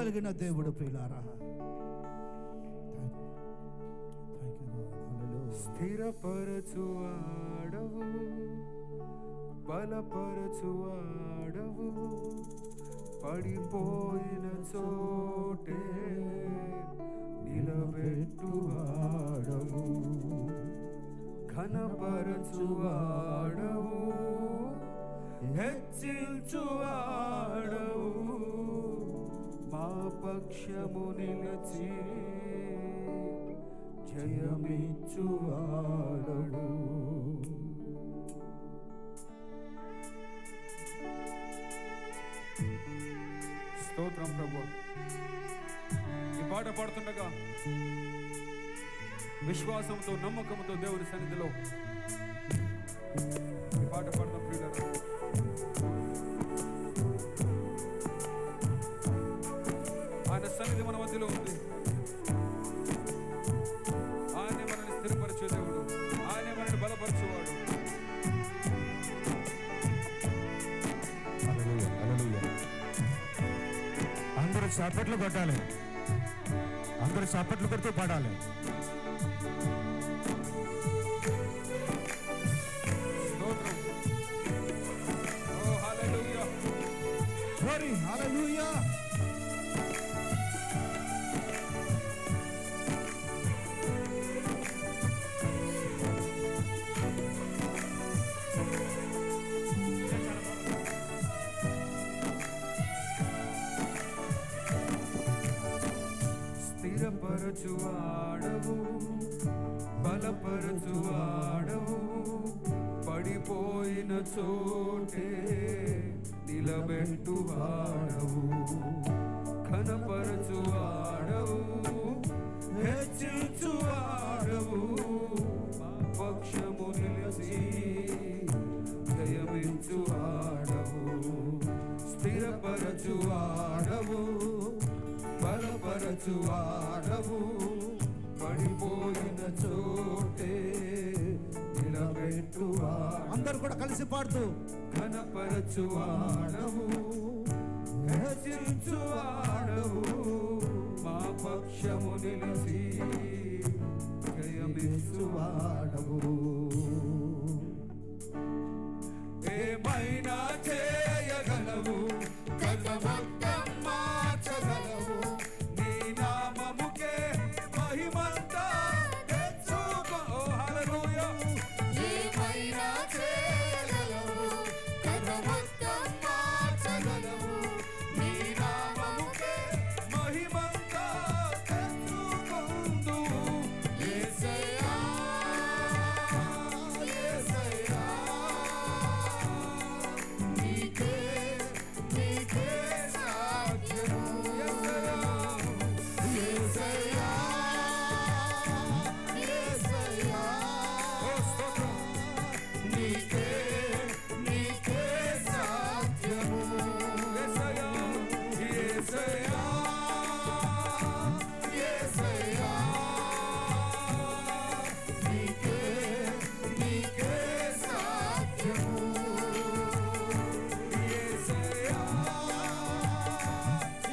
కలిగిన దేవుడు ప్రియులారా. స్థిరపరచువాడవు, బలపరచువాడవు, పడిపోయిన చోటే నిలబెట్టువాడవు, ఘనపరచువాడవు, హెచ్చించువాడవు, మా పక్షము నిలిచి జయమిచ్చువాడవు. స్తోత్రం ప్రభు. ఈ పాట పాడుతుండగా విశ్వాసంతో నమ్మకంతో దేవుని సన్నిధిలో ఈ పాట పాడతాం ప్రియులారా. ఆయన సన్నిధి మన మధ్యలో ఉంది. ఆయనే మనల్ని స్థిరపరిచే దేవుడు, ఆయనే మనల్ని బలపరచేవాడు. అందరూ చప్పట్లు కొట్టాలి, అందరూ చప్పట్లు కొడుతూ పాడాలి. హల్లెలూయా. స్థిరపరచువాడవు, బలపరచువాడవు, పడిపోయిన చోటే నిలబెట్టువాడవు, ఘనపరచువాడవు, హెచ్చించువాడవు, పక్షము నిలిచి జయమించువాడవు. స్థిరపరచువాడవు, బలపరచువాడవు, పడిపోయిన చోటే నిలబెట్టువాడు. అందరూ కూడా కలిసి పాడుతూ ఘనపరచువాడవు, హెచ్చించువాడవు, మా పక్షము నిలిచి జయమిచ్చువాడవు. ఏమైనా చేయగలవు, గతమంతం మార్చగలవు, నీ నామముకే మహిమంతా తెచ్చుకో. హల్లెలూయా. ఏమైనా చేయగలవు, గతమంతం మార్చగలవు, నీ నామముకే మహిమంతా తెచ్చుకొందు. యేసయ్యా, యేసయ్యా, నీకే సాధ్యము. యేసయ్యా, యేసయ్యా, ఓ స్తోత్రం. నీకే సాధ్యము. యేసయ్యా, యేసయ్యా, యేసయ్యా, నీకే సాధ్యము. యేసయ్యా,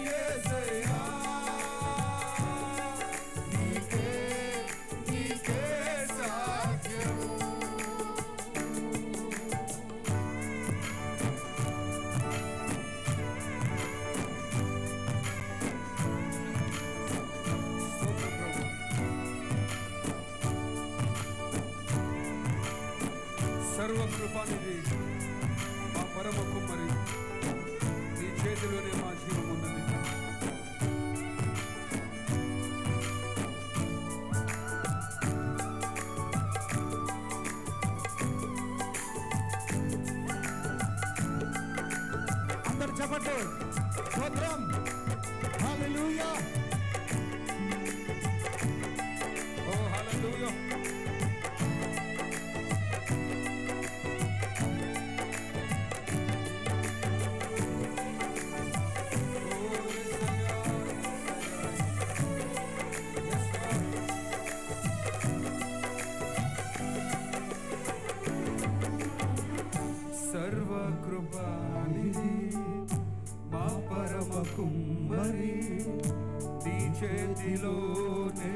యేసయ్యా, నీకే సాధ్యము. స్తోత్రం ప్రభు. సర్వకృపానిధి మా పరమ కుమ్మరి, నీ చేతిలోనే మా జీవం ఉన్నది. అందరూ చెప్పండి స్తోత్రం. హల్లెలూయా. ఓ హల్లెలూయా. నీ చేతిలోనే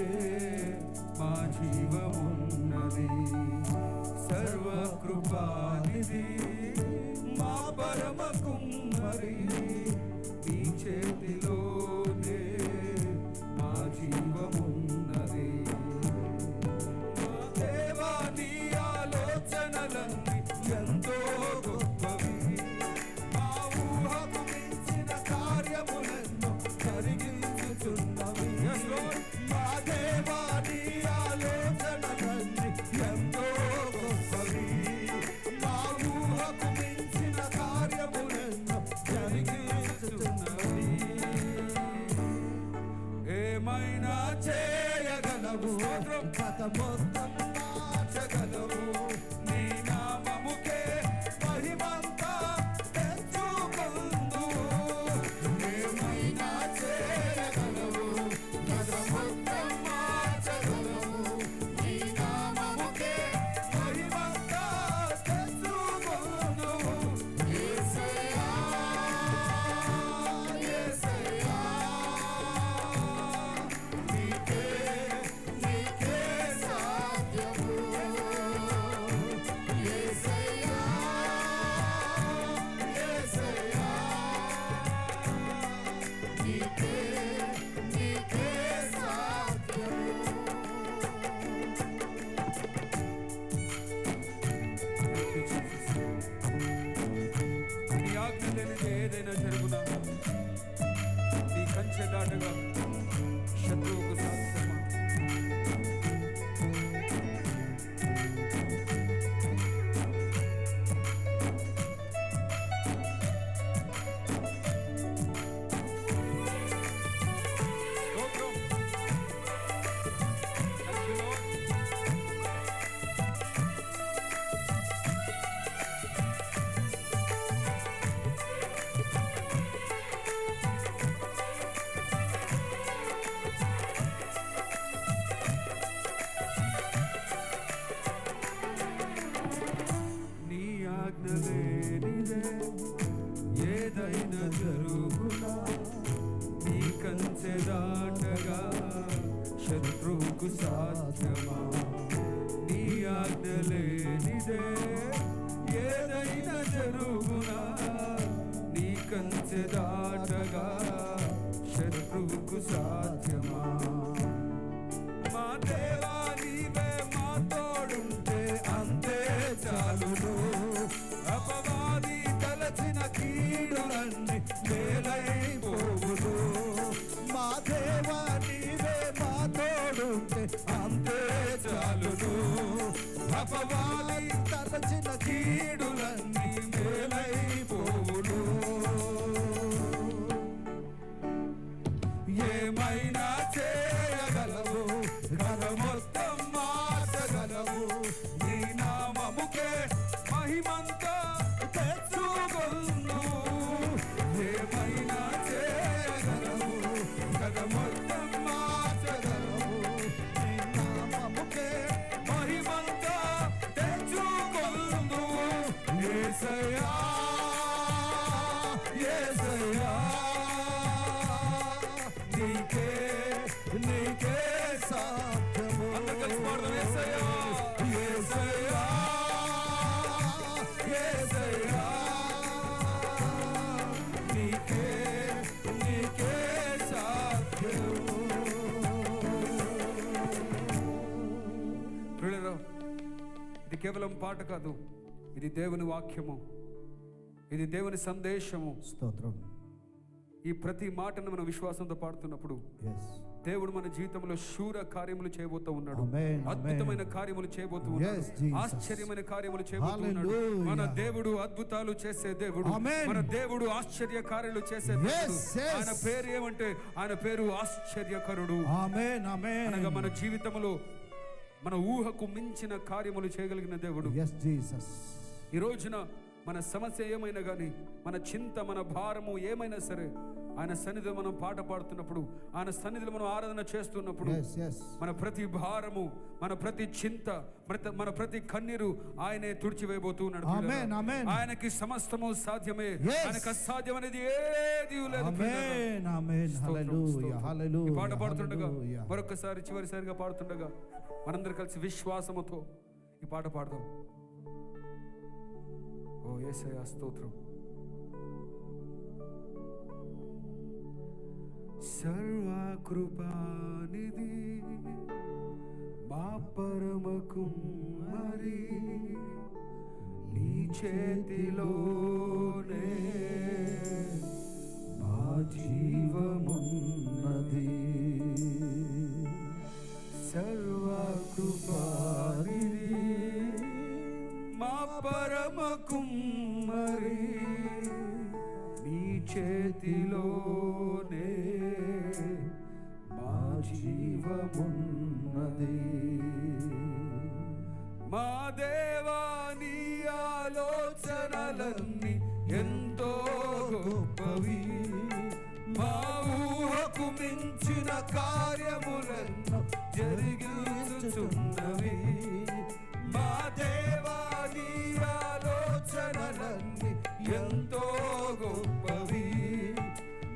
మా జీవమున్నది. సర్వకృపానిధి మా పరమ కుమ్మరి, నీ చేతిలోనే మా జీవమున్నది. మా దేవా నీ ఆలోచనలన్నీ ఎంతో గొప్పవి, మా ఊహకు మించిన కార్యములెన్నో జరిగించుచున్నవి. మా దేవా నీ ఆలోచనలన్నీ ఎంతో గొప్పవి, మా ఊహకు మించిన కార్యములెన్నో జరిగించుచున్నవి. ఏమైనా చేయగలవు, కథ మొత్తం మార్చగలవు. నీ నామముకే మహిమంతా తెచ్చుకొందు. ఏమైనా చేయగలవు, కథ మొత్తం మార్చగలవు. నీ నామముకే మహిమంతా తెచ్చుకొందు. యేసయ్యా, యేసయ్యా, నీకే నీకే సాధ్యము. యేసయ్యా, యేసయ్యా, నీకే నీకే సాధ్యము. నీ ఆజ్ఞ లేనిదే ఏదైనా జరుగునా? నీ కంచె దాటగా శత్రువుకు సాధ్యమా? స్తోత్రం. Thank you, Lord. నీ ఆజ్ఞ లేనిదే ఏదైనా జరుగునా? నీ కంచె దాటగా శత్రువుకు సాధ్యమా? నీ ఆజ్ఞ లేనిదే ఏదైనా జరుగునా? నీ కంచె దాటగా శత్రువుకు సాధ్యమా? మా దేవా నీవే మా తోడుంటే అంతే చాలును. అపవాది తలచిన కీడులన్నీ మేలైపోవును. మా దేవా నీవే మా తోడుంటే అంతే చాలును. అపవాది తలచిన కీడులన్నీ మేలైపోవును. ఏమైనా చేయగలవు, కథ మొత్తం మార్చగలవు. నీ నామముకే మహిమంతా తెచ్చుకొందు. ఏమైనా చేయగలవు, కథ మొత్తం మార్చగలవు. నీ నామముకే మహిమంతా తెచ్చుకొందు. యేసయ్యా, యేసయ్యా, నీకే నీకే సాధ్యము. అందరూ కలిసి పాడదాం. యేసయ్యా, యేసయ్యా, యేసయ్యా, నీకే నీకే సాధ్యము. ప్రియులారా, ఇది కేవలం పాట కాదు, ఇది దేవుని వాక్యము, ఇది దేవుని సందేశము. స్తోత్రం. ఈ ప్రతి మాటను మనం విశ్వాసంతో పాడుతున్నప్పుడు Yes. దేవుడు మన జీవితంలో శూర కార్యములు చేయబోతూ ఉన్నాడు. Amen, అద్భుతమైన కార్యములు చేయబోతూ ఉన్నాడు. Yes, Jesus. ఆశ్చర్యమైన కార్యములు చేయబోతూ ఉన్నాడు. Hallelujah. మన దేవుడు అద్భుతాలు చేసే దేవుడు. Amen. మన దేవుడు ఆశ్చర్య కార్యాలు చేసే దేవుడు. Yes, yes. ఆయన పేరు ఏమంటే ఆయన పేరు ఆశ్చర్యకరుడు. Amen, amen. అనగా మన జీవితంలో మన ఊహకు మించిన కార్యములు చేయగలిగిన దేవుడు. Yes, Jesus. ఈ రోజున మన సమస్య ఏమైనా కానీ, మన చింత, మన భారము ఏమైనా సరే, ఆయన సన్నిధిలో మనం పాట పాడుతున్నప్పుడు, ఆయన సన్నిధిలో మనం ఆరాధన చేస్తున్నప్పుడు, మన ప్రతి భారము, మన ప్రతి చింత, మన ప్రతి కన్నీరు ఆయనే తుడిచివేయబోతున్నాడు. ఆయనకి సమస్తము సాధ్యమే. ఆయనకు అసాధ్యం అనేది ఏది లేదు. ఈ పాట పాడుతుండగా, మరొకసారి చివరిసారిగా పాడుతుండగా, మనందరం కలిసి విశ్వాసముతో ఈ పాట పాడదాం. ఓ యేసయ్యా స్తోత్రం. సర్వకృపానిధి మా పరమ కుమ్మరి, నీ చేతిలోనే మా జీవమున్నది. సర్వకృపానిధి మా పరమ కుమ్మరి, నీ చేతిలోనే మా జీవమున్నది. మా దేవా నీ ఆలోచనలన్నీ ఎంతో గొప్పవి, మా ఊహకు మించిన కార్యములను జరిగించుచున్నవి. మా దేవా నీ ఆలోచనలన్నీ ఎంతో గొప్పవి,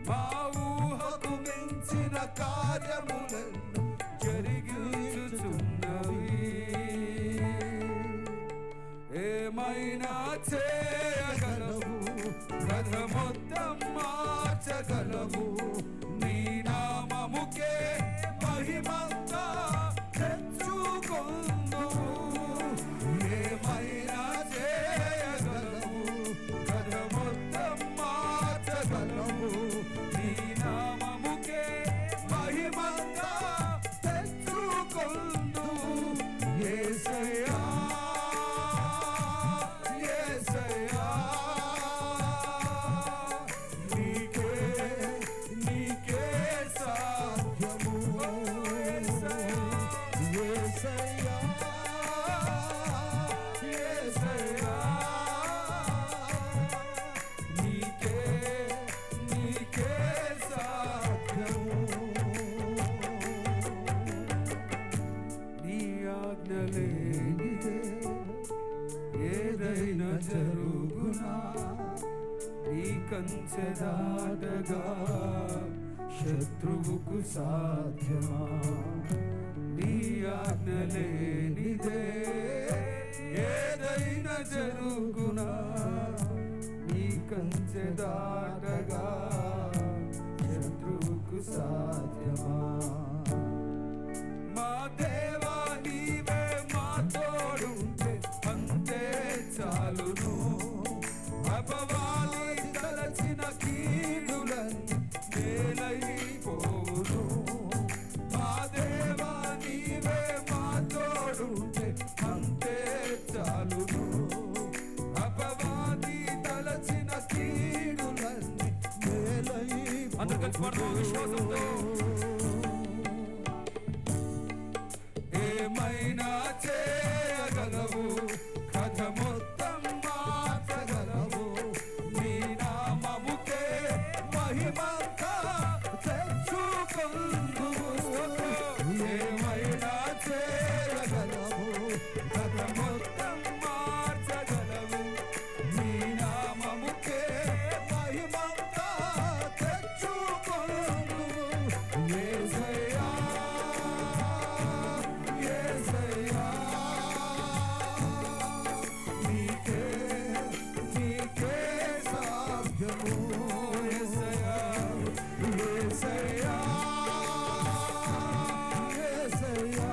మా ఊహకు మించిన కార్యములను జరిగించుచున్నవి. ఏమైనా చేయగలవు, కథ మొత్తం మార్చగలవు. నీ నామముకే మహిమంతా తెచ్చుకొందువు. ఏమైనా చేయగలవు, కథ మొత్తం మార్చగలవు. నీ నామముకే మహిమంతా తెచ్చుకొందువు. యేసయ్యా యేసయ్యా, నీకే నీకే సాధ్యము. యేసయ్యా యేసయ్యా, నీకే నీకే సాధ్యము. నీ ఆజ్ఞ లేనిదే ఏదైనా జరుగునా, నీ కంచె దాటగా శత్రువుకు సాధ్యమా. నీ ఆజ్ఞ లేనిదే ఏదైనా జరుగునా, నీ కంచె దాటగా శత్రువుకు సాధ్యమా. మా దేవా నీవే మా తోడుంటే అంతే చాలును. అపవాది తలచిన కీడులన్నీ మేలైపోవును. మా దేవా నీవే మా తోడుంటే అంతే చాలును. అపవాది తలచిన కీడులన్నీ మేలైపోవును. అందరూ కలిసి పాడదాం విశ్వాసంతో. ఏమైనా చేయగలవు, కథ మొత్తం మార్చగలవు. నీ నామముకే మహిమంతా తెచ్చుకొందువు. ఏమైనా చేయగలవు, కథ మొత్తం మార్చగలవు. నీ నామముకే మహిమంతా తెచ్చుకొందువు. యేసయ్యా యేసయ్యా, నీకే నీకే సాధ్యము. యేసయ్యా యేసయ్యా యేసయ్యా,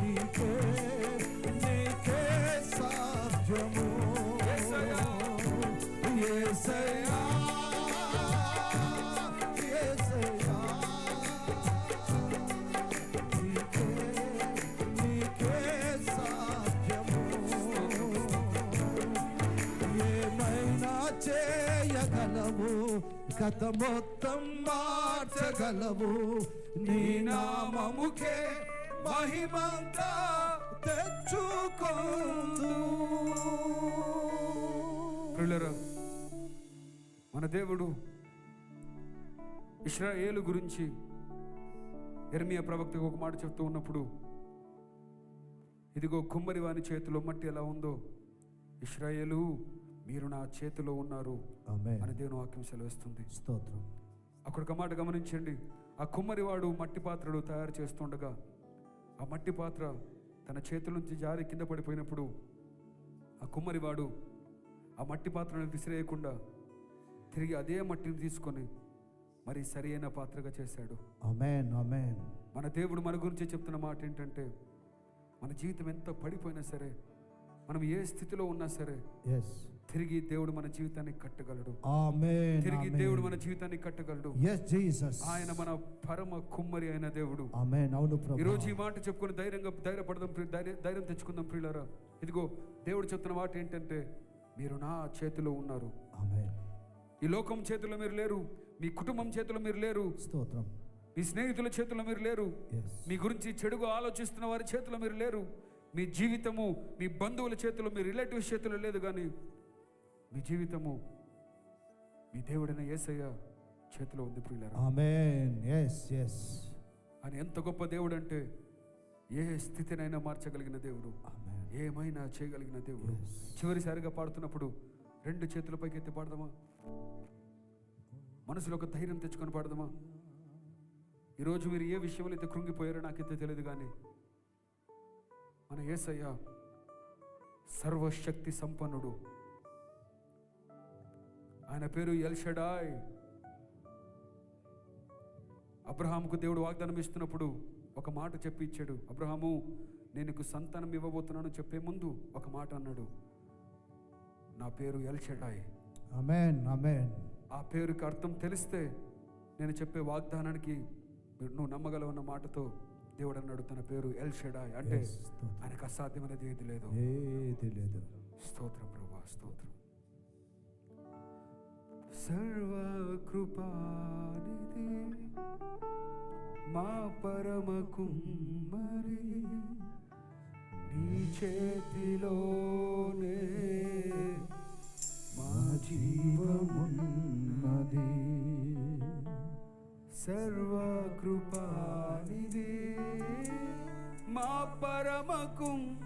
నీకే నీకే సాధ్యము. యేసయ్యా యేసయ్యా యేసయ్యా, నీకే నీకే సాధ్యము. ఏమైనా చేయగలవు, కథ మొత్తం మార్చగలవు. నీ నామముకే మహిమంతా తెచ్చుకొందు. ప్రియులారా, మన దేవుడు ఇశ్రాయేలు గురించి యెర్మీయా ప్రవక్తకు ఒక మాట చెప్తూ ఉన్నప్పుడు, ఇదిగో కుమ్మరి వాని చేతిలో మట్టి ఎలా ఉందో, ఇశ్రాయేలు మీరు నా చేతిలో ఉన్నారు అని దేవుని వాక్యం సెలవిస్తుంది. స్తోత్రం. అక్కడ ఒక మాట గమనించండి. ఆ కుమ్మరివాడు మట్టి పాత్రలు తయారు చేస్తుండగా ఆ మట్టి పాత్ర తన చేతుల నుంచి జారి కింద పడిపోయినప్పుడు ఆ కుమ్మరివాడు ఆ మట్టి పాత్రను విసిరేయకుండా తిరిగి అదే మట్టిని తీసుకొని మరి సరి అయిన పాత్రగా చేశాడు. ఆమేన్, ఆమేన్. మన దేవుడు మన గురించి చెప్తున్న మాట ఏంటంటే, మన జీవితం ఎంత పడిపోయినా సరే, మనం ఏ స్థితిలో ఉన్నా సరే, తిరిగి దేవుడు మన జీవితాన్ని కట్టగలడు. ఆమేన్. తిరిగి దేవుడు మన జీవితాన్ని కట్టగలడు. yes Jesus. ఆయన మన పరమ కుమ్మరి అయిన దేవుడు. ఆమేన్. అవును ప్రభువా. ఈ రోజు ఈ మాట చెప్పుకొని ధైర్యపడదాం, ధైర్యం తెచ్చుకుందాం ప్రియులారా. ఇదిగో దేవుడు చెప్తున్న మాట ఏంటంటే, మీరు నా చేతిలో ఉన్నారు. ఆమేన్. ఈ లోకం చేతిలో మీరు లేరు, మీ కుటుంబం చేతిలో మీరు లేరు, స్తోత్రం. మీ స్నేహితుల చేతిలో మీరు లేరు, మీ గురించి చెడుగా ఆలోచిస్తున్న వారి చేతిలో మీరు లేరు, మీ జీవితము మీ బంధువుల చేతిలో, మీ రిలేటివ్స్ చేతిలో లేదు, కానీ మీ జీవితము మీ దేవుడైన యేసయ్య చేతిలో ఉంది ప్రియులారా. ఆమేన్. yes yes. ఆయన ఎంత గొప్ప దేవుడు అంటే, ఏ స్థితినైనా మార్చగలిగిన దేవుడు, ఏమైనా చేయగలిగిన దేవుడు. చివరిసారిగా పాడుతున్నప్పుడు రెండు చేతుల పైకి ఎత్తి పాడదామా? మనసులో ఒక ధైర్యం తెచ్చుకొని పాడదామా? ఈరోజు మీరు ఏ విషయంలో అయితే కృంగిపోయారో నాకైతే తెలియదు, కానీ మన యేసయ్య సర్వశక్తి సంపన్నుడు. ఆయన పేరు ఎల్ షడాయ్. అబ్రహాముకు దేవుడు వాగ్దానం ఇస్తున్నప్పుడు ఒక మాట చెప్పి ఇచ్చాడు. అబ్రహాము, నేను నీకు సంతానం ఇవ్వబోతున్నాను చెప్పే ముందు ఒక మాట అన్నాడు, నా పేరు ఎల్ షడాయ్. ఆమేన్, ఆమేన్. ఆ పేరుకి అర్థం తెలిస్తే నేను చెప్పే వాగ్దానానికి నువ్వు నమ్మగలవన్న మాటతో దేవుడు అన్నాడు, తన పేరు ఎల్ షడాయ్ అంటే ఆయనకు అసాధ్యమైనది ఏది లేదు. స్తోత్రం ప్రభువా, స్తోత్రం. సర్వకృపానిధి మా పరమ కుమ్మరి, నీ చేతిలోనే మా జీవమున్నది. సర్వకృపానిధి మా పరమ కుమ్మరి,